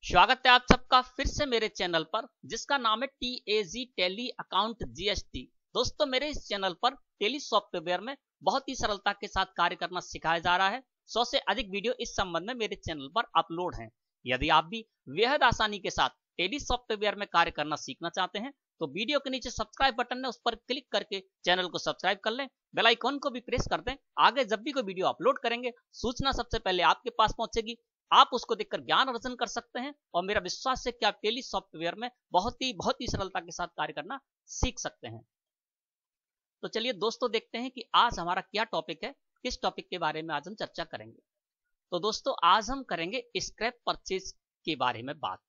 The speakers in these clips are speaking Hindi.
स्वागत है आप सबका फिर से मेरे चैनल पर जिसका नाम है TAG टेली अकाउंट GST। दोस्तों मेरे इस चैनल पर टेली सॉफ्टवेयर में बहुत ही सरलता के साथ कार्य करना सिखाया जा रहा है। 100 से अधिक वीडियो इस संबंध में मेरे चैनल पर अपलोड हैं। यदि आप भी बेहद आसानी के साथ टेली सॉफ्टवेयर में कार्य करना सीखना चाहते हैं तो वीडियो के नीचे सब्सक्राइब बटन है, उस पर क्लिक करके चैनल को सब्सक्राइब कर लें, बेल आइकॉन को भी प्रेस कर दें। आगे जब भी कोई वीडियो अपलोड करेंगे सूचना सबसे पहले आपके पास पहुंचेगी, आप उसको देखकर ज्ञान अर्जन कर सकते हैं और मेरा विश्वास है कि आप टेली सॉफ्टवेयर में बहुत ही सरलता के साथ कार्य करना सीख सकते हैं। तो चलिए दोस्तों देखते हैं कि आज हमारा क्या टॉपिक है, किस टॉपिक के बारे में आज हम चर्चा करेंगे। तो दोस्तों आज हम करेंगे स्क्रैप परचेज के बारे में बात।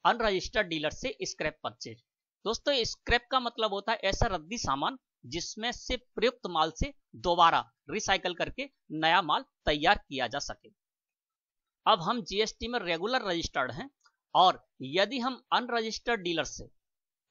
अनरजिस्टर्ड डीलर से स्क्रैप परचेज। दोस्तों स्क्रैप का मतलब होता है ऐसा रद्दी सामान जिसमें से प्रयुक्त माल से दोबारा रिसाइकल करके नया माल तैयार किया जा सके। अब हम जीएसटी में रेगुलर रजिस्टर्ड हैं और यदि हम अनरजिस्टर्ड डीलर से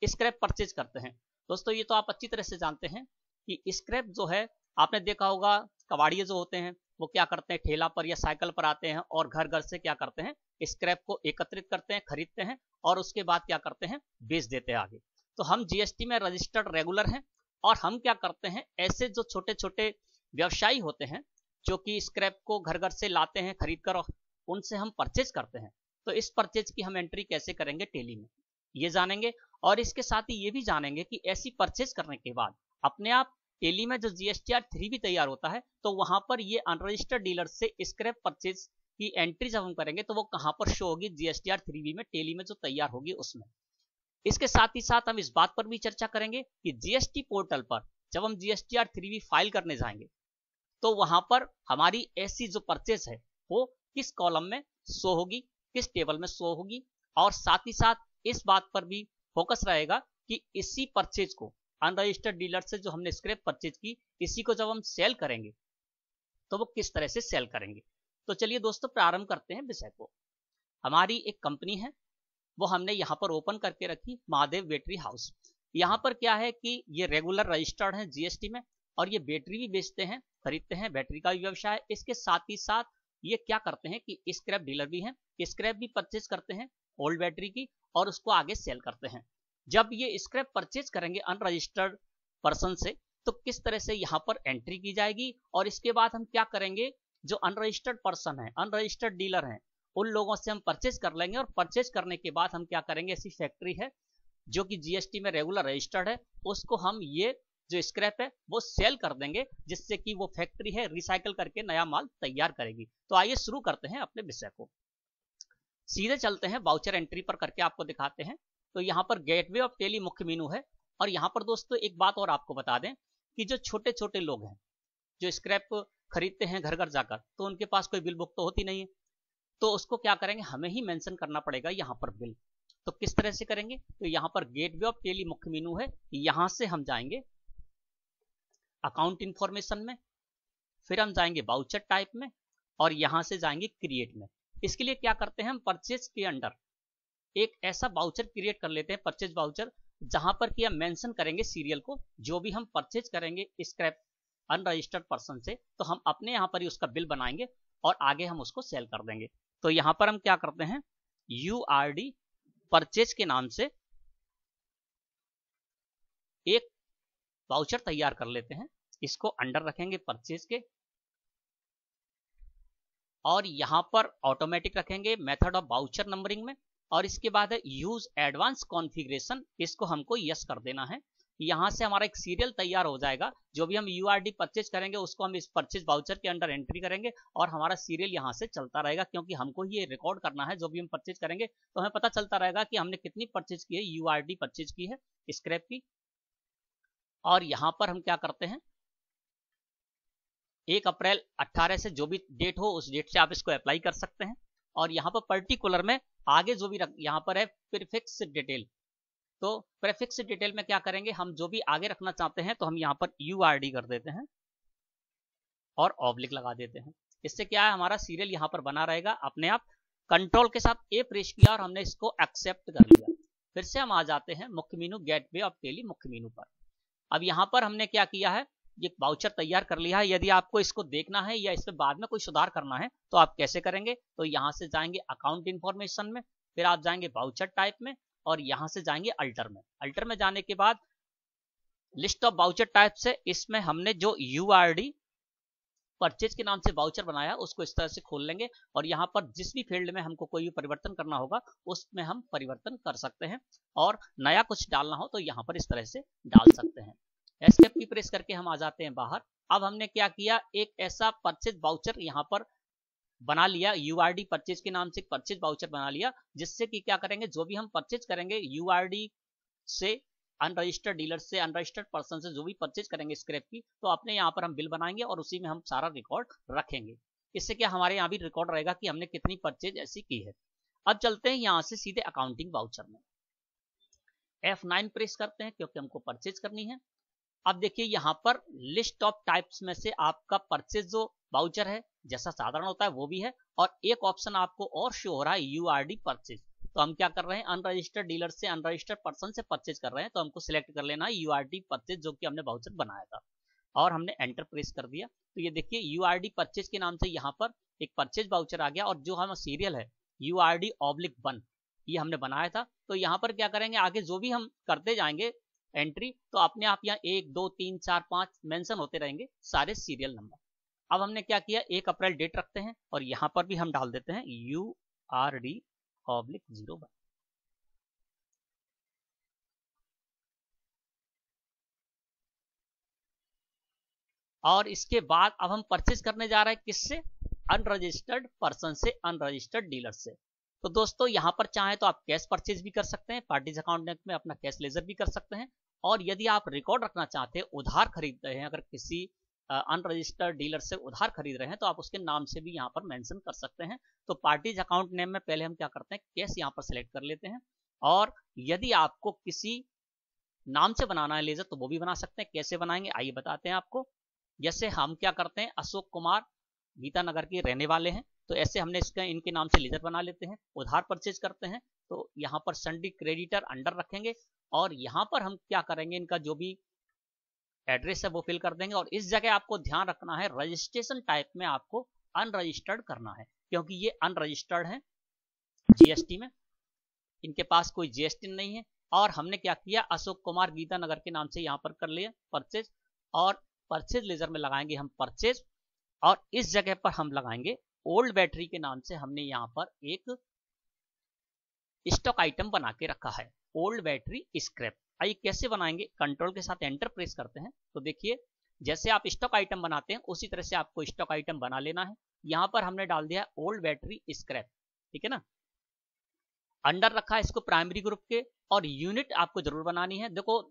स्क्रैप परचेज करते हैं, दोस्तों ये तो आप अच्छी तरह से जानते हैं कि स्क्रैप जो है, आपने देखा होगा कबाड़िए जो होते हैं वो क्या करते हैं, ठेला पर या साइकिल पर आते हैं और घर घर से क्या करते हैं, स्क्रैप को एकत्रित करते हैं, खरीदते हैं और उसके बाद क्या करते हैं, बेच देते हैं आगे। तो हम जीएसटी में रजिस्टर्ड रेगुलर हैं और हम क्या करते हैं, ऐसे जो छोटे छोटे व्यवसायी होते हैं जो कि स्क्रैप को घर घर से लाते हैं खरीद कर, उनसे हम परचेज करते हैं। तो इस परचेज की हम एंट्री कैसे करेंगे टेली में, ये जानेंगे। और इसके साथ ही ये भी जानेंगे कि ऐसी परचेज करने के बाद अपने आप टेली में जो GSTR 3 भी तैयार होता है तो वहां पर ये अनरजिस्टर्ड डीलर से स्क्रैप परचेज की एंट्री जब हम करेंगे तो वो कहां पर शो होगी, GSTR 3B में टेली में जो तैयार होगी उसमें। इसके साथ ही साथ हम इस बात पर भी चर्चा करेंगे कि GST पोर्टल पर जब हम GSTR 3B फाइल करने जाएंगे तो वहां पर हमारी ऐसी जो परचेज है वो किस कॉलम में शो होगी, किस टेबल में शो होगी। और साथ ही साथ इस बात पर भी फोकस रहेगा कि इसी परचेज को अनरजिस्टर्ड डीलर से जो हमने स्क्रैप परचेज की, इसी को जब हम सेल करेंगे तो वो किस तरह से सेल करेंगे। तो चलिए दोस्तों प्रारंभ करते हैं विषय को। हमारी एक कंपनी है, वो हमने यहाँ पर ओपन करके रखी, महादेव बैटरी हाउस। यहाँ पर क्या है कि ये रेगुलर रजिस्टर्ड है जीएसटी में और ये बैटरी भी बेचते हैं, खरीदते हैं, बैटरी का भी व्यवसाय है। इसके साथ ही साथ ये क्या करते हैं कि स्क्रैप डीलर भी हैं, स्क्रैप भी परचेज करते हैं ओल्ड बैटरी की और उसको आगे सेल करते हैं। जब ये स्क्रैप परचेज करेंगे अनरजिस्टर्ड पर्सन से तो किस तरह से यहाँ पर एंट्री की जाएगी और इसके बाद हम क्या करेंगे, जो अनरजिस्टर्ड पर्सन है, अनरजिस्टर्ड डीलर हैं, उन लोगों से हम परचेज कर लेंगे और परचेज करने के बाद हम क्या करेंगे, ऐसी फैक्ट्री है जो कि जीएसटी में रेगुलर रजिस्टर्ड है, उसको हम ये जो स्क्रैप है वो सेल कर देंगे, जिससे कि वो फैक्ट्री है रिसाइकल करके नया माल तैयार करेगी। तो आइए शुरू करते हैं अपने विषय को, सीधे चलते हैं वाउचर एंट्री पर करके आपको दिखाते हैं। तो यहाँ पर गेटवे ऑफ टेली मुख्य मेनू है और यहाँ पर दोस्तों एक बात और आपको बता दें कि जो छोटे छोटे लोग हैं जो स्क्रैप खरीदते हैं घर घर जाकर, तो उनके पास कोई बिल बुक तो होती नहीं है, तो उसको क्या करेंगे, हमें ही मेंशन करना पड़ेगा यहाँ पर बिल। तो किस तरह से करेंगे, तो यहाँ पर गेटवे ऑफ टेली मुख्य मेनू है, यहाँ से हम जाएंगे अकाउंट इंफॉर्मेशन में, फिर हम जाएंगे वाउचर टाइप में और यहां से जाएंगे क्रिएट में। इसके लिए क्या करते हैं, हम परचेज के अंडर एक ऐसा वाउचर क्रिएट कर लेते हैं, परचेज वाउचर, जहां पर कि हम मेंशन करेंगे सीरियल को, जो भी हम परचेज करेंगे स्क्रैप अनरजिस्टर्ड पर्सन से तो हम अपने यहाँ पर ही उसका बिल बनाएंगे और आगे हम उसको सेल कर देंगे। तो यहाँ पर हम क्या करते हैं, URD परचेज के नाम से एक वाउचर तैयार कर लेते हैं, इसको अंडर रखेंगे परचेज के और यहां पर ऑटोमेटिक रखेंगे मेथड ऑफ वाउचर नंबरिंग में। और इसके बाद है यूज एडवांस कॉन्फ़िगरेशन, इसको हमको यस कर देना है। यहां से हमारा एक सीरियल तैयार हो जाएगा, जो भी हम URD परचेज करेंगे उसको हम इस परचेज वाउचर के अंडर एंट्री करेंगे और हमारा सीरियल यहां से चलता रहेगा, क्योंकि हमको ये रिकॉर्ड करना है, जो भी हम परचेज करेंगे तो हमें पता चलता रहेगा कि हमने कितनी परचेज की है, URD परचेज की है स्क्रैप की। और यहां पर हम क्या करते हैं, 1 अप्रैल 18 से जो भी डेट हो उस डेट से आप इसको अप्लाई कर सकते हैं। और यहाँ पर पर्टिकुलर में आगे जो भी यहाँ पर है प्रीफिक्स डिटेल, तो प्रीफिक्स डिटेल में क्या करेंगे, हम जो भी आगे रखना चाहते हैं तो हम यहाँ पर URD कर देते हैं और ऑब्लिक लगा देते हैं। इससे क्या है, हमारा सीरियल यहाँ पर बना रहेगा अपने आप। कंट्रोल के साथ A प्रेस किया और हमने इसको एक्सेप्ट कर लिया। फिर से हम आ जाते हैं मुख्य मेनू, गेटवे ऑफ टेली मुख्य मेनू पर। अब यहाँ पर हमने क्या किया है, ये वाउचर तैयार कर लिया है। यदि आपको इसको देखना है या इस पे बाद में कोई सुधार करना है तो आप कैसे करेंगे, तो यहाँ से जाएंगे अकाउंट इंफॉर्मेशन में फिर आप जाएंगे वाउचर टाइप में और यहाँ से जाएंगे अल्टर में। अल्टर में जाने के बाद लिस्ट ऑफ वाउचर टाइप से इसमें हमने जो यूआरडी परचेज के नाम से वाउचर बनाया उसको इस तरह से खोल लेंगे और यहाँ पर जिस भी फील्ड में हमको कोई भी परिवर्तन करना होगा उसमें हम परिवर्तन कर सकते हैं और नया कुछ डालना हो तो यहाँ पर इस तरह से डाल सकते हैं। एस्केप की प्रेस करके हम आ जाते हैं बाहर। अब हमने क्या किया, एक ऐसा परचेज वाउचर यहाँ पर बना लिया, यूआरडी परचेज के नाम से परचेज वाउचर बना लिया, जिससे कि क्या करेंगे, जो भी हम परचेज करेंगे यूआरडी से, अनरजिस्टर्ड डीलर से, अनरजिस्टर्ड पर्सन से जो भी परचेज करेंगे स्क्रैप की, तो अपने यहाँ पर हम बिल बनाएंगे और उसी में हम सारा रिकॉर्ड रखेंगे। इससे क्या हमारे यहाँ भी रिकॉर्ड रहेगा कि हमने कितनी परचेज ऐसी की है। अब चलते हैं यहाँ से सीधे अकाउंटिंग वाउचर में। F9 प्रेस करते हैं क्योंकि हमको परचेज करनी है। अब देखिए यहाँ पर लिस्ट ऑफ टाइप्स में से आपका परचेज जो वाउचर है जैसा साधारण होता है वो भी है, और एक ऑप्शन आपको और शो हो रहा है यूआरडी परचेज। तो हम क्या कर रहे हैं, अनरजिस्टर्ड डीलर से, अनरजिस्टर्ड पर्सन से परचेज कर रहे हैं, तो हमको सिलेक्ट कर लेना है यूआरडी परचेज जो कि हमने वाउचर बनाया था, और हमने एंटर प्रेस कर दिया। तो ये देखिए यूआरडी परचेज के नाम से यहाँ पर एक परचेज वाउचर आ गया, और जो हम सीरियल है URD/1 ये हमने बनाया था। तो यहाँ पर क्या करेंगे, आगे जो भी हम करते जाएंगे एंट्री, तो अपने आप यहाँ 1 2 3 4 5 मेंशन होते रहेंगे सारे सीरियल नंबर। अब हमने क्या किया, 1 अप्रैल डेट रखते हैं और यहाँ पर भी हम डाल देते हैं URD/01। और इसके बाद अब हम परचेज करने जा रहे हैं किससे, अनरजिस्टर्ड पर्सन से, अनरजिस्टर्ड डीलर से। तो दोस्तों यहाँ पर चाहे तो आप कैश परचेज भी कर सकते हैं, पार्टीज अकाउंट नेट में अपना कैश लेजर भी कर सकते हैं, और यदि आप रिकॉर्ड रखना चाहते हैं, उधार खरीद रहे हैं, अगर किसी अनरजिस्टर्ड डीलर से उधार खरीद रहे हैं तो आप उसके नाम से भी यहाँ पर मेंशन कर सकते हैं। तो पार्टीज अकाउंट नेम में पहले हम क्या करते हैं, कैश यहाँ पर सिलेक्ट कर लेते हैं, और यदि आपको किसी नाम से बनाना है लेजर तो वो भी बना सकते हैं। कैसे बनाएंगे आइए बताते हैं आपको। जैसे हम क्या करते हैं, अशोक कुमार गीता नगर के रहने वाले हैं, तो ऐसे हमने इसका इनके नाम से लेजर बना लेते हैं। उधार परचेज करते हैं तो यहाँ पर सन्डी क्रेडिटर अंडर रखेंगे, और यहाँ पर हम क्या करेंगे, इनका जो भी एड्रेस है वो फिल कर देंगे। और इस जगह आपको ध्यान रखना है, रजिस्ट्रेशन टाइप में आपको अनरजिस्टर्ड करना है, क्योंकि ये अनरजिस्टर्ड है जीएसटी में, इनके पास कोई जीएसटी नहीं है। और हमने क्या किया, अशोक कुमार गीता नगर के नाम से यहाँ पर कर लिया परचेज, और परचेज लेजर में लगाएंगे हम परचेज, और इस जगह पर हम लगाएंगे ओल्ड बैटरी के नाम से हमने यहाँ पर एक स्टॉक आइटम बना के रखा है, ओल्ड बैटरी स्क्रैप। आइए कैसे बनाएंगे, कंट्रोल के साथ एंटर प्रेस करते हैं तो देखिए जैसे आप स्टॉक आइटम बनाते हैं उसी तरह से आपको स्टॉक आइटम बना लेना है। यहाँ पर हमने डाल दिया ओल्ड बैटरी स्क्रैप, ठीक है ना, अंडर रखा है इसको प्राइमरी ग्रुप के, और यूनिट आपको जरूर बनानी है। देखो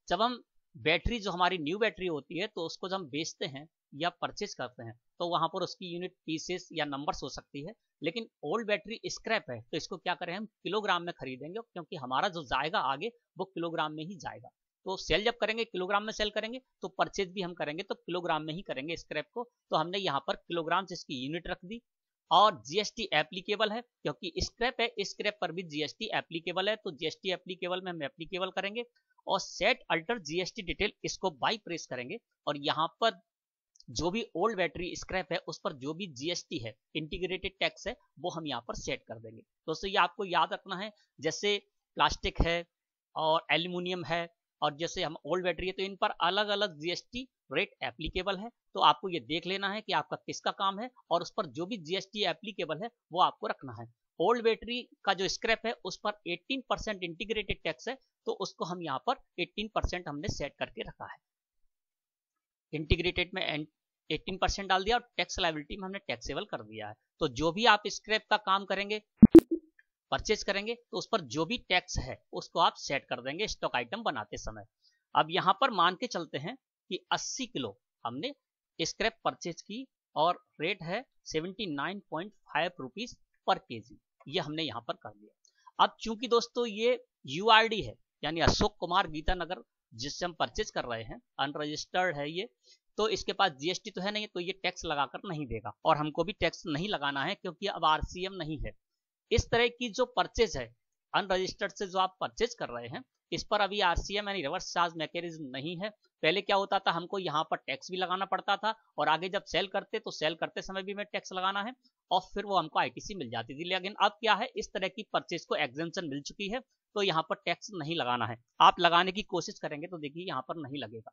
जब हम बैटरी, जो हमारी न्यू बैटरी होती है, तो उसको जब हम बेचते हैं या परचेज करते हैं तो वहां पर उसकी यूनिट पीसेस या नंबर्स हो सकती है, लेकिन ओल्ड बैटरी स्क्रैप है तो इसको क्या करें, हम किलोग्राम में खरीदेंगे, क्योंकि हमारा जो जाएगा आगे वो किलोग्राम में ही जाएगा। तो सेल जब करेंगे किलोग्राम में सेल करेंगे, तो परचेज भी हम करेंगे तो किलोग्राम में ही करेंगे स्क्रैप को। तो हमने यहाँ पर किलोग्राम से इसकी यूनिट रख दी, और जीएसटी एप्लीकेबल है क्योंकि स्क्रैप है, स्क्रैप पर भी जीएसटी एप्लीकेबल है, तो जीएसटी एप्लीकेबल में हम एप्लीकेबल करेंगे, और सेट अल्टर जीएसटी डिटेल इसको बाई प्रेस करेंगे, और यहाँ पर जो भी ओल्ड बैटरी स्क्रैप है उस पर जो भी जीएसटी है, इंटीग्रेटेड टैक्स है, वो हम यहाँ पर सेट कर देंगे। दोस्तों ये आपको याद रखना है, जैसे प्लास्टिक है और एल्यूमिनियम है, और जैसे हम ओल्ड बैटरी है, तो इन पर अलग अलग जीएसटी रेट एप्लीकेबल है। तो आपको ये देख लेना है कि आपका किसका काम है, और उस पर जो भी जीएसटी एप्लीकेबल है वो आपको रखना है। ओल्ड बैटरी का जो स्क्रैप है उस पर 18% इंटीग्रेटेड टैक्स है, तो उसको हम यहाँ पर 18% हमने सेट करके रखा है। इंटीग्रेटेड में 18% डाल दिया, और टैक्स लायबिलिटी में हमने टैक्सेबल कर दिया है। तो जो भी आप स्क्रैप का काम करेंगे, परचेज करेंगे, तो उस पर जो भी टैक्स है उसको आप सेट कर देंगे स्टॉक आइटम बनाते समय। अब यहाँ पर मान के चलते हैं कि 80 किलो हमने स्क्रैप परचेज की, और रेट है 79.5 रुपीज पर केजी, ये हमने यहाँ पर कर दिया। अब चूंकि दोस्तों ये यूआरडी है, यानी अशोक कुमार गीता नगर जिससे हम परचेज कर रहे हैं, अनरजिस्टर्ड है ये, तो इसके पास जीएसटी तो है नहीं, तो ये टैक्स लगाकर नहीं देगा, और हमको भी टैक्स नहीं लगाना है क्योंकि अब आरसीएम नहीं है। इस तरह की जो परचेज है अनरजिस्टर्ड से जो आप परचेज कर रहे हैं, इस पर अभी आरसीएम यानी रिवर्स चार्ज मैकेनिज्म नहीं है। पहले क्या होता था, हमको यहाँ पर टैक्स भी लगाना पड़ता था, और आगे जब सेल करते तो सेल करते समय भी हमें टैक्स लगाना है, और फिर वो हमको आईटीसी मिल जाती थी। लेकिन अब क्या है, इस तरह की परचेज को एग्जेम्पशन मिल चुकी है, तो यहाँ पर टैक्स नहीं लगाना है। आप लगाने की कोशिश करेंगे तो देखिए यहाँ पर नहीं लगेगा।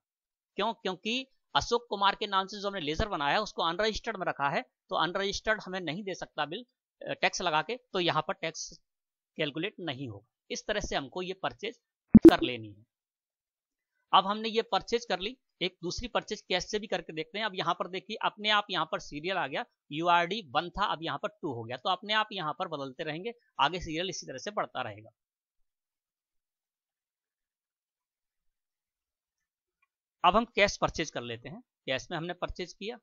क्यों? क्योंकि अशोक कुमार के नाम से जो हमने लेजर बनाया है उसको अनरजिस्टर्ड में रखा है, तो अनरजिस्टर्ड हमें नहीं दे सकता बिल टैक्स लगा के, तो यहाँ पर टैक्स कैलकुलेट नहीं होगा। इस तरह से हमको ये परचेज कर लेनी है। अब हमने ये परचेज कर ली, एक दूसरी परचेज कैश से भी करके देखते हैं। अब यहाँ पर देखिए अपने आप यहाँ पर सीरियल आ गया, URD 1 था, अब यहाँ पर 2 हो गया, तो अपने आप यहाँ पर बदलते रहेंगे, आगे सीरियल इसी तरह से बढ़ता रहेगा। अब हम कैश परचेज कर लेते हैं। कैश में हमने परचेज किया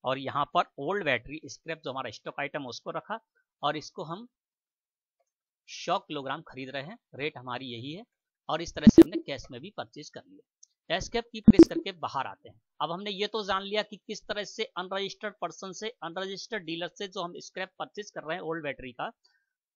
और यहाँ पर ओल्ड बैटरी स्क्रैप जो हमारा स्टॉक आइटम उसको रखा, और इसको हम 100 किलोग्राम खरीद रहे हैं, रेट हमारी यही है, और इस तरह से हमने कैश में भी परचेज कर लिया। एस्केप की प्रेस करके बाहर आते हैं। अब हमने ये तो जान लिया कि किस तरह से अनरजिस्टर्ड पर्सन से, अनरजिस्टर्ड डीलर से जो हम स्क्रैप परचेज कर रहे हैं ओल्ड बैटरी का,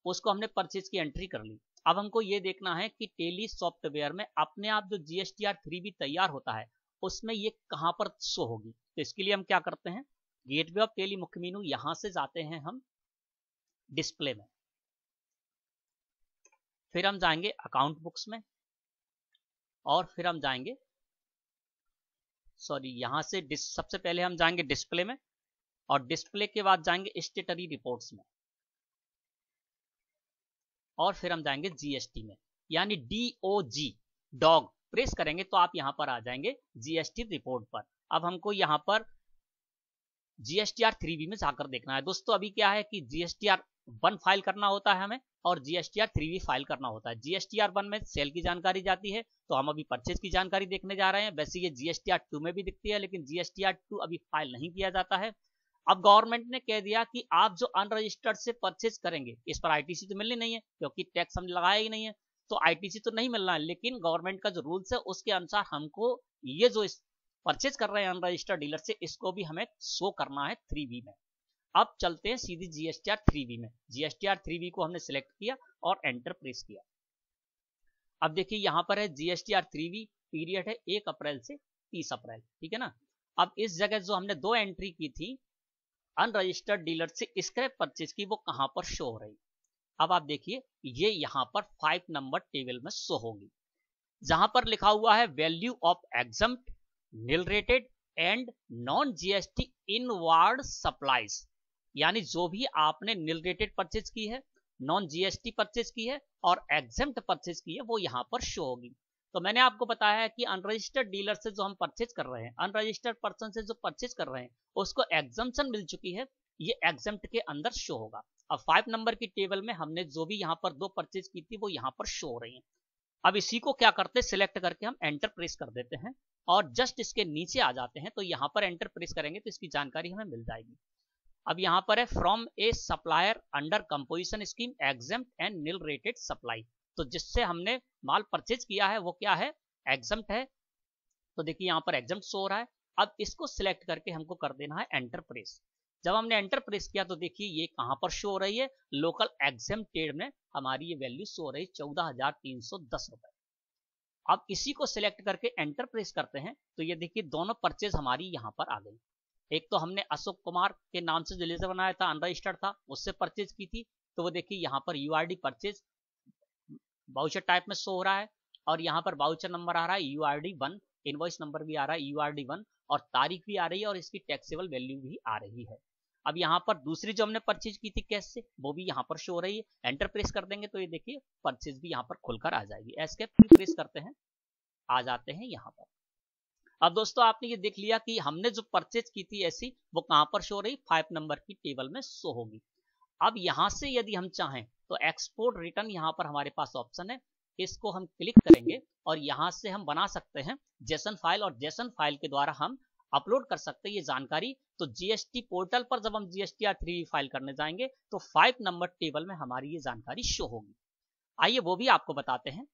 उसको हमने परचेज की एंट्री कर ली। अब हमको ये देखना है कि टेली सॉफ्टवेयर में अपने आप जो GSTR 3B तैयार होता है उसमें ये कहां पर शो होगी। तो इसके लिए हम क्या करते हैं, गेटवे ऑफ टेली मुख्य मेनू, यहां से जाते हैं हम डिस्प्ले में, फिर हम जाएंगे अकाउंट बुक्स में, और फिर हम जाएंगे यहां से सबसे पहले हम जाएंगे डिस्प्ले में, और डिस्प्ले के बाद जाएंगे स्टेटरी रिपोर्ट्स में, और फिर हम जाएंगे GST में, यानी DOG डॉग प्रेस करेंगे तो आप यहां पर आ जाएंगे GST रिपोर्ट पर। अब हमको यहां पर GSTR 3B में जाकर देखना है। दोस्तों अभी क्या है कि GSTR 1 फाइल करना होता है हमें, और GSTR 3B फाइल करना होता है। GSTR 1 में सेल की जानकारी जाती है, तो हम अभी परचेज की जानकारी देखने जा रहे हैं। वैसे ये GSTR 2 में भी दिखती है, लेकिन GSTR 2 अभी फाइल नहीं किया जाता है। अब गवर्नमेंट ने कह दिया कि आप जो अनरजिस्टर्ड से परचेज करेंगे, इस पर ITC तो मिलनी नहीं है, क्योंकि टैक्स हमने लगाया ही नहीं है, तो ITC तो नहीं मिलना है। लेकिन गवर्नमेंट का जो रूल्स है उसके अनुसार हमको ये जो परचेज कर रहे हैं अनरजिस्टर्ड डीलर से, इसको भी हमें शो करना है 3B में। अब चलते हैं सीधी GSTR 3B में। GSTR 3B को हमने सिलेक्ट किया और एंटर प्रेस किया। अब देखिए यहाँ पर है GSTR 3B, पीरियड है 1 अप्रैल से 30 अप्रैल, ठीक है ना। अब इस जगह जो हमने 2 एंट्री की थी अनरजिस्टर्ड डीलर से स्क्रैप परचेज की, वो कहां पर शो हो रही। अब आप देखिए ये यहां पर 5 नंबर टेबल में शो होगी, जहां पर लिखा हुआ है value of exempt, nil rated and non GST inward supplies, यानी जो भी आपने नील रेटेड परचेज की है, नॉन GST परचेज की है और एग्जम्प्ट परचेज की है, वो यहां पर शो होगी। तो मैंने आपको बताया है कि अनरजिस्टर्ड डीलर से जो हम परचेज कर रहे हैं, अनरजिस्टर्ड पर्सन से जो परचेज कर रहे हैं, उसको एग्जम्पशन मिल चुकी है, ये एग्जम्प्ट के अंदर शो होगा। अब 5 नंबर की टेबल में हमने जो भी यहाँ पर 2 परचेज की थी वो यहाँ पर शो हो रही है। अब इसी को क्या करते हैं, सिलेक्ट करके हम एंटर प्रेस कर देते हैं और जस्ट इसके नीचे आ जाते हैं। तो यहाँ पर एंटर प्रेस करेंगे तो इसकी जानकारी हमें मिल जाएगी। अब यहाँ पर है from a supplier under composition scheme exempt and nil rated supply, तो जिससे हमने माल परचेज किया है वो क्या है, एग्जम्प्ट है। तो देखिए यहाँ पर एग्जम्प्ट शो हो रहा है। अब इसको सिलेक्ट करके हमको कर देना है एंटर प्रेस। जब हमने एंटर प्रेस किया तो देखिए ये कहां पर शो हो रही है, लोकल एग्जम्प्टेड में हमारी ये वैल्यू शो हो रही है 14,310 रुपए। अब इसी को सिलेक्ट करके एंटर प्रेस करते हैं तो ये देखिए दोनों परचेज हमारी यहाँ पर आ गई। एक तो हमने अशोक कुमार के नाम से जो लेजर बनाया था, अनरजिस्टर्ड था, उससे परचेज की थी, तो वो देखिए यहाँ पर URD परचेज बाउचर टाइप में शो हो रहा है, और यहाँ पर बाउचर नंबर आ रहा है URD 1, इनवॉइस नंबर भी आ रहा है URD 1, और तारीख भी आ रही है और इसकी टैक्सेबल वैल्यू भी आ रही है। अब यहाँ पर दूसरी जो हमने परचेज की थी कैश से, वो भी यहाँ पर शो हो रही है। एंटर प्रेस कर देंगे तो ये देखिए परचेज भी यहाँ पर खुलकर आ जाएगी। एस्केप प्रेस करते हैं, आ जाते हैं यहाँ पर। अब दोस्तों आपने ये देख लिया कि हमने जो परचेज की थी ऐसी, वो कहां पर शो हो रही, 5 नंबर की टेबल में शो होगी। अब यहां से यदि हम चाहें तो एक्सपोर्ट रिटर्न यहाँ पर हमारे पास ऑप्शन है, इसको हम क्लिक करेंगे और यहां से हम बना सकते हैं जेसन फाइल, और जेसन फाइल के द्वारा हम अपलोड कर सकते हैं ये जानकारी। तो GST पोर्टल पर जब हम GSTR 3B फाइल करने जाएंगे तो 5 नंबर टेबल में हमारी ये जानकारी शो होगी। आइए वो भी आपको बताते हैं।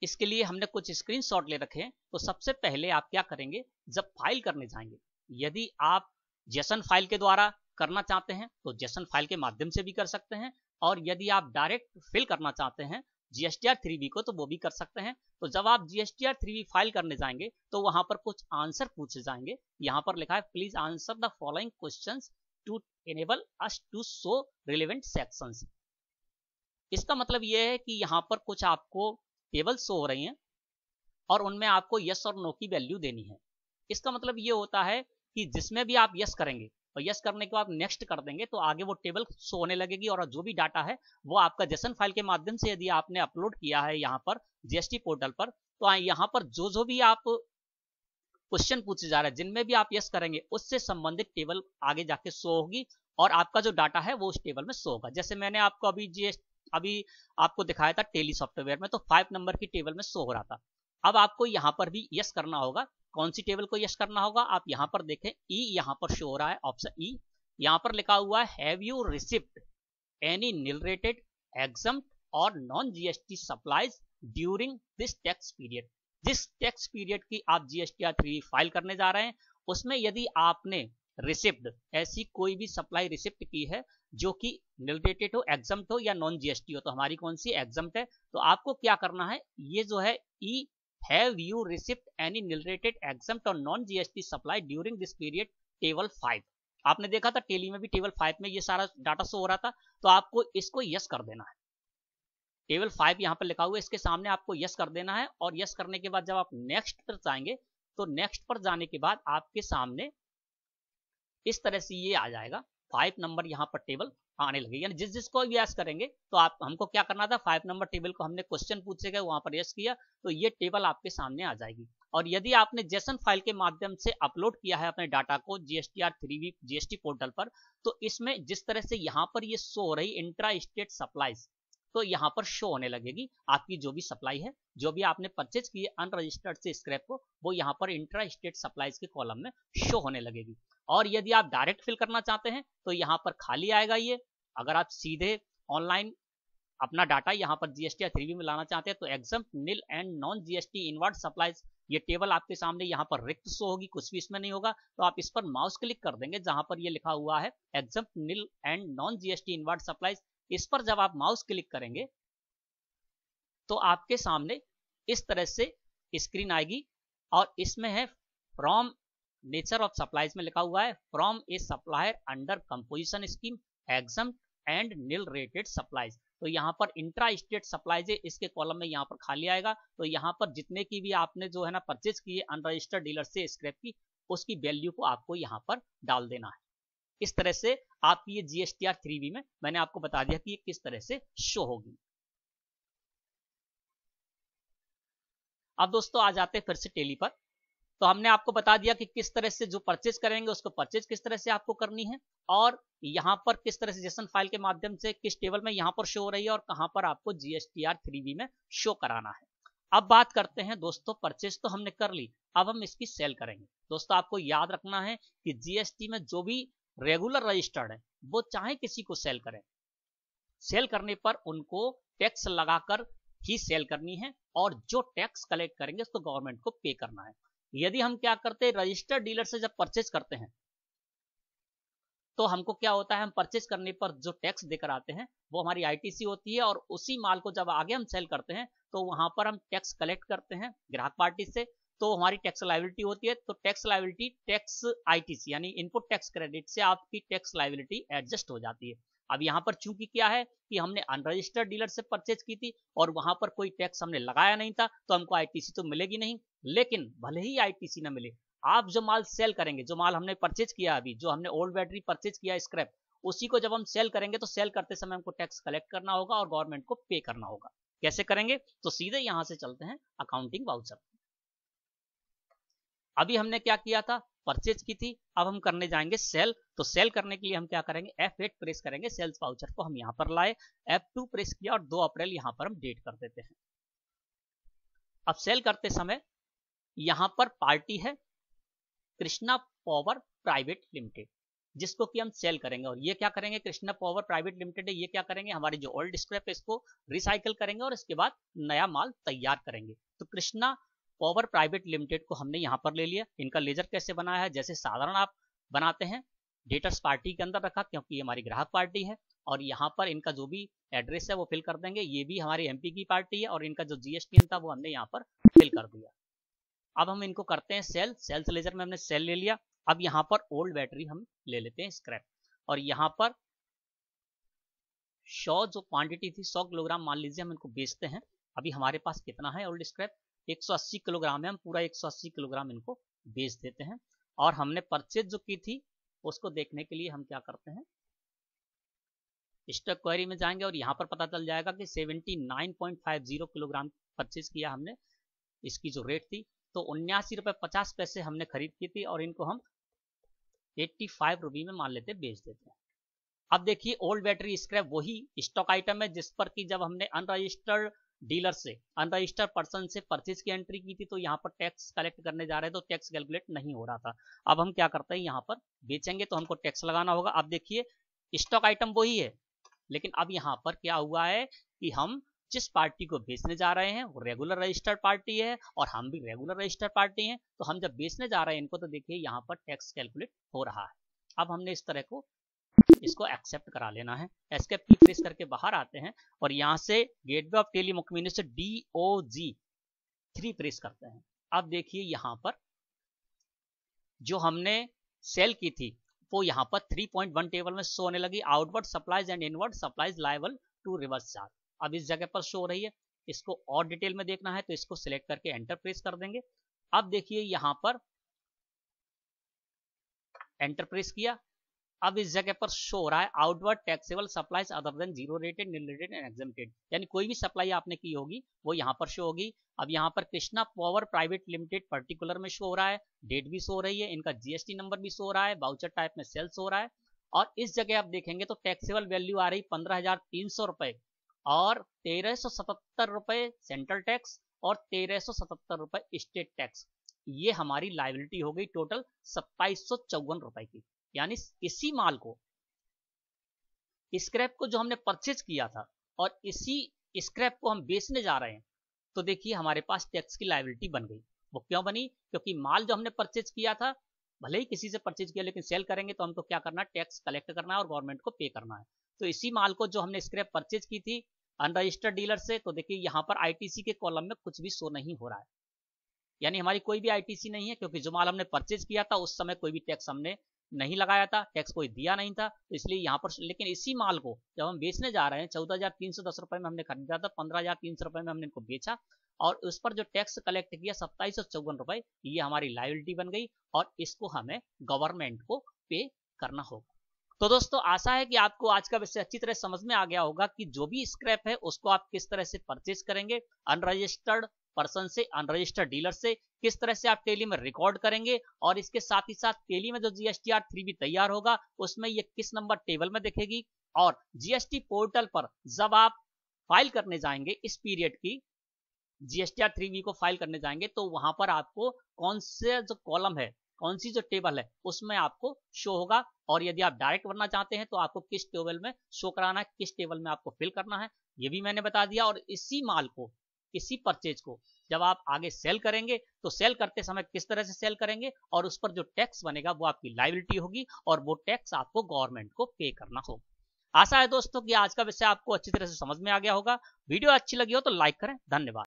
इसके लिए हमने कुछ स्क्रीनशॉट ले रखे हैं। तो सबसे पहले आप क्या करेंगे, जब फाइल करने जाएंगे, यदि आप जेसन फाइल के द्वारा करना चाहते हैं तो जेसन फाइल के माध्यम से भी कर सकते हैं, और यदि आप डायरेक्ट फिल करना चाहते हैं GSTR 3B को तो वो भी कर सकते हैं। तो जब आप GSTR 3B फाइल करने जाएंगे तो वहां पर कुछ आंसर पूछे जाएंगे। यहाँ पर लिखा है please answer the following questions to enable us to show relevant sections. इसका मतलब यह है कि यहाँ पर कुछ आपको टेबल शो हो रही हैं और उनमें आपको यस और नो की वैल्यू देनी है। इसका मतलब ये होता है कि जिसमें भी आप यस करेंगे और यस करने के बाद नेक्स्ट कर देंगे तो आगे वो टेबल शो होने लगेगी और जो भी डाटा है वो आपका जेसन फाइल के माध्यम से यदि आपने अपलोड किया है यहाँ पर जीएसटी पोर्टल पर, तो यहाँ पर जो भी आप क्वेश्चन पूछे जा रहे हैं जिनमें भी आप यस करेंगे उससे संबंधित टेबल आगे जाके शो होगी और आपका जो डाटा है वो उस टेबल में शो होगा। जैसे मैंने आपको अभी आपको दिखाया था टेली सॉफ्टवेयर में, तो 5 नंबर की टेबल में शो हो रहा था। अब आपको यहाँ पर भी यस करना होगा। कौन सी टेबल को यस करना होगा, आप यहाँ पर देखें ई यहाँ पर शो हो रहा है, ऑप्शन ई। यहाँ पर लिखा हुआ है have you received any nil rated exempt और non GST supplies during this tax period. जिस टैक्स पीरियड की आप GSTR 3 फाइल करने जा रहे हैं उसमें यदि आपने रिसिप्ट ऐसी कोई भी सप्लाई रिसिप्ट की है जो कि निल रेटेड हो, एग्जम्प्ट हो या नॉन जीएसटी हो, तो हमारी कौन सी एग्जम्प्ट है, तो आपको क्या करना है, ये जो है ई have you receipt any nil rated exempt और non GST supply during this period table 5। आपने देखा था टेली में भी टेबल 5 में ये सारा डाटा शो हो रहा था, तो आपको इसको यस कर देना है। टेबल 5 यहाँ पर लिखा हुआ है, इसके सामने आपको यस कर देना है और यस करने के बाद जब आप नेक्स्ट पर जाएंगे तो नेक्स्ट पर जाने के बाद आपके सामने इस तरह से ये आ जाएगा 5 नंबर यहाँ पर टेबल आने लगे। यानी जिस जिसको भी यस करेंगे तो आप हमको क्या करना था, 5 नंबर टेबल को हमने क्वेश्चन पूछे गए वहां पर यस किया तो ये टेबल आपके सामने आ जाएगी। और यदि आपने जेसन फाइल के माध्यम से अपलोड किया है अपने डाटा को GSTR 3B GST पोर्टल पर, तो इसमें जिस तरह से यहाँ पर ये शो हो रही इंट्रा स्टेट सप्लाईज, तो यहाँ पर शो होने लगेगी आपकी जो भी सप्लाई है, जो भी आपने परचेज की है अनरजिस्टर्ड से स्क्रैप को, वो यहाँ पर इंट्रा स्टेट सप्लाईज के कॉलम में शो होने लगेगी। और यदि आप डायरेक्ट फिल करना चाहते हैं तो यहाँ पर खाली आएगा ये। अगर आप सीधे ऑनलाइन अपना डाटा यहाँ पर GSTR 3B में लाना चाहते हैं तो exempt nil and non GST inward supplies, ये टेबल आपके सामने यहाँ पर रिक्त शो होगी, कुछ भी इसमें नहीं होगा। तो आप इस पर माउस क्लिक कर देंगे जहां पर ये लिखा हुआ है exempt nil and non GST inward supplies. इस पर जब आप माउस क्लिक करेंगे तो आपके सामने इस तरह से स्क्रीन आएगी और इसमें है फ्रॉम नेचर ऑफ सप्लाईज में लिखा हुआ है from a supplier under composition scheme exempt and nil rated supplies. तो यहाँ पर इंट्रा स्टेट सप्लाईज है, इसके कॉलम में यहाँ पर खाली आएगा। तो यहाँ पर जितने की भी आपने जो है ना परचेज की है अनरजिस्टर्ड डीलर से स्क्रैप की, उसकी वैल्यू को आपको यहाँ पर डाल देना है। इस तरह से आपकी ये GSTR 3B में मैंने आपको बता दिया कि ये किस तरह से शो होगी। अब दोस्तों आ जाते हैं फिर से टेली पर। तो हमने आपको बता दिया कि किस तरह से जो परचेज करेंगे उसको परचेज किस तरह से आपको करनी है और यहाँ पर किस तरह से जेसन फाइल के माध्यम से किस टेबल में यहाँ पर शो हो रही है और कहाँ पर आपको GSTR 3B में शो कराना है। अब बात करते हैं दोस्तों, परचेज तो हमने कर ली, अब हम इसकी सेल करेंगे। दोस्तों आपको याद रखना है कि GST में जो भी रेगुलर रजिस्टर्ड है वो चाहे किसी को सेल करें, सेल करने पर उनको टैक्स लगाकर ही सेल करनी है और जो टैक्स कलेक्ट करेंगे उसको गवर्नमेंट को पे करना है। यदि हम क्या करते हैं, रजिस्टर्ड डीलर से जब परचेज करते हैं तो हमको क्या होता है, हम परचेज करने पर जो टैक्स देकर आते हैं वो हमारी ITC होती है और उसी माल को जब आगे हम सेल करते हैं तो वहां पर हम टैक्स कलेक्ट करते हैं ग्राहक पार्टी से, तो हमारी टैक्स लायबिलिटी होती है। तो टैक्स लायबिलिटी टैक्स ITC यानी इनपुट टैक्स क्रेडिट से आपकी टैक्स लायबिलिटी एडजस्ट हो जाती है। अब यहाँ पर चूंकि क्या है कि हमने अनरजिस्टर्ड डीलर से परचेज की थी और वहां पर कोई टैक्स हमने लगाया नहीं था तो हमको ITC तो मिलेगी नहीं। लेकिन भले ही ITC ना मिले, आप जो माल सेल करेंगे, जो माल हमने परचेज किया, अभी जो हमने ओल्ड बैटरी परचेज किया स्क्रैप, उसी को जब हम सेल करेंगे तो सेल करते समय हमको टैक्स कलेक्ट करना होगा और गवर्नमेंट को पे करना होगा। कैसे करेंगे, तो सीधे यहां से चलते हैं अकाउंटिंग वाउचर। अभी हमने क्या किया था, परचेज की थी, अब हम करने जाएंगे सेल। तो सेल करने के लिए हम क्या करेंगे, F8 प्रेस करेंगे, सेल्स वाउचर को हम यहां पर लाए, F2 प्रेस किया और 2 अप्रैल यहां पर हम डेट कर देते हैं। अब सेल करते समय यहां पर पार्टी है कृष्णा पावर प्राइवेट लिमिटेड, जिसको कि हम सेल करेंगे। और ये क्या करेंगे, कृष्णा पावर प्राइवेट लिमिटेड है, ये क्या करेंगे, हमारी जो ओल्ड स्क्रैप है इसको रिसाइकल करेंगे और इसके बाद नया माल तैयार करेंगे। तो कृष्णा पावर प्राइवेट लिमिटेड को हमने यहाँ पर ले लिया। इनका लेजर कैसे बनाया है, जैसे साधारण आप बनाते हैं, डेटर्स पार्टी के अंदर रखा क्योंकि ये हमारी ग्राहक पार्टी है। और यहाँ पर इनका जो भी एड्रेस है वो फिल कर देंगे। ये भी हमारी एमपी की पार्टी है और इनका जो जीएसटी था वो हमने यहाँ पर फिल कर दिया। अब हम इनको करते हैं सेल। सेल्स लेजर में हमने सेल ले लिया। अब यहाँ पर ओल्ड बैटरी हम ले लेते हैं स्क्रैप, और यहाँ पर 100 जो क्वांटिटी थी 100 किलोग्राम मान लीजिए हम इनको बेचते हैं। अभी हमारे पास कितना है ओल्ड स्क्रैप, 180 किलोग्राम है। हम पूरा 180 किलोग्राम इनको बेच देते हैं। और हमने परचेज जो की थी उसको देखने के लिए हम क्या करते हैं, स्टॉक क्वेरी में जाएंगे और यहाँ पर पता चल जाएगा कि 79.50 किलोग्राम परचेज किया हमने। इसकी जो रेट थी तो 79 रुपये 50 पैसे हमने खरीद की थी, और इनको हम 85 रुपये में मान लेते बेच देते हैं। अब देखिए ओल्ड बैटरी स्क्रैप वही स्टॉक आइटम है जिस पर कि जब हमने अनरजिस्टर्ड डीलर से, अनरजिस्टर्ड पर्सन से परचेज की एंट्री की थी तो यहाँ पर टैक्स कलेक्ट करने जा रहे हैं तो टैक्स कैलकुलेट नहीं हो रहा था। अब हम क्या करते हैं, यहाँ पर बेचेंगे तो हमको टैक्स लगाना होगा। अब देखिए स्टॉक आइटम वही है, लेकिन अब यहाँ पर क्या हुआ है कि हम जिस पार्टी को बेचने जा रहे हैं वो रेगुलर रजिस्टर्ड पार्टी है और हम भी रेगुलर रजिस्टर्ड पार्टी हैं। तो हम जब बेचने जा रहे हैं इनको तो देखिए यहाँ पर टैक्स कैलकुलेट हो रहा है। अब हमने इस तरह को इसको एक्सेप्ट करा लेना है। एस्केप की प्रेस करके बाहर आते हैं और यहाँ से गेटवे ऑफ टेलीकम्युनिकेशन से DOG3 प्रेस करते हैं। अब देखिए यहाँ पर जो हमने सेल की थी वो यहाँ पर 3.1 टेबल में शो होने लगी। Outward supplies and inward supplies liable to reverse charge अब इस जगह पर शो हो रही है। इसको और डिटेल में देखना है तो इसको सिलेक्ट करके एंटर प्रेस कर देंगे। अब देखिए यहाँ पर एंटर प्रेस किया। अब इस जगह पर शो हो रहा है outward taxable supplies other than zero rated, nil rated and exempted, यानी कोई भी सप्लाई आपने की होगी वो यहाँ पर शो होगी। अब यहाँ पर Krishna power private limited particular में शो हो रहा है, डेट भी शो हो रही है, इनका जीएसटी नंबर भी शो हो रहा है, वाउचर टाइप में सेल्स हो रहा है। और इस जगह आप देखेंगे तो टैक्सेबल वैल्यू आ रही 15,300 रुपए और 1377 रुपए सेंट्रल टैक्स और 1377 रुपए स्टेट टैक्स। ये हमारी लायबिलिटी हो गई टोटल 2754 रुपए की। यानी इसी माल को, स्क्रैप को जो हमने परचेज किया था और इसी स्क्रैप को हम बेचने जा रहे हैं तो देखिए हमारे पास टैक्स की लायबिलिटी बन गई। वो क्यों बनी, क्योंकि माल जो हमने परचेज किया था भले ही किसी से परचेज किया लेकिन सेल करेंगे तो हमको क्या करना है, टैक्स कलेक्ट करना है और गवर्नमेंट को पे करना है। तो इसी माल को जो हमने स्क्रैप परचेज की थी अनरजिस्टर्ड डीलर से, तो देखिए यहाँ पर आईटीसी के कॉलम में कुछ भी शो नहीं हो रहा है, यानी हमारी कोई भी आईटीसी नहीं है, क्योंकि जो माल हमने परचेज किया था उस समय कोई भी टैक्स हमने नहीं लगाया था, टैक्स कोई दिया नहीं था, तो इसलिए यहाँ पर। लेकिन इसी माल को जब हम बेचने जा रहे हैं 14,310 रुपए में हमने खरीदा था, 15,300 रुपए में हमने इनको बेचा और उस पर जो टैक्स कलेक्ट किया 2754 रुपए, ये हमारी लायबिलिटी बन गई और इसको हमें गवर्नमेंट को पे करना होगा। तो दोस्तों आशा है कि आपको आज का विषय अच्छी तरह समझ में आ गया होगा कि जो भी स्क्रैप है उसको आप किस तरह से परचेज करेंगे, अनरजिस्टर्ड पर्सन से, अनरजिस्टर्ड डीलर से किस तरह से आप टेली में रिकॉर्ड करेंगे, और इसके साथ ही साथ टेली में जो GSTR3 भी तैयार होगा उसमें ये किस नंबर टेबल में दिखेगी, और जीएसटी पोर्टल पर जब आप फाइल करने जाएंगे इस पीरियड की GSTR3 को फाइल करने जाएंगे तो वहां पर आपको कौन से जो कॉलम है, कौन सी जो टेबल है उसमें आपको शो होगा, और यदि आप डायरेक्ट भरना चाहते हैं तो आपको किस टेबल में शो कराना है, किस टेबल में आपको फिल करना है, ये भी मैंने बता दिया। और इसी माल को, इसी परचेज को जब आप आगे सेल करेंगे तो सेल करते समय किस तरह से सेल करेंगे और उस पर जो टैक्स बनेगा वो आपकी लायबिलिटी होगी और वो टैक्स आपको गवर्नमेंट को पे करना होगा। आशा है दोस्तों कि आज का विषय आपको अच्छी तरह से समझ में आ गया होगा। वीडियो अच्छी लगी हो तो लाइक करें। धन्यवाद।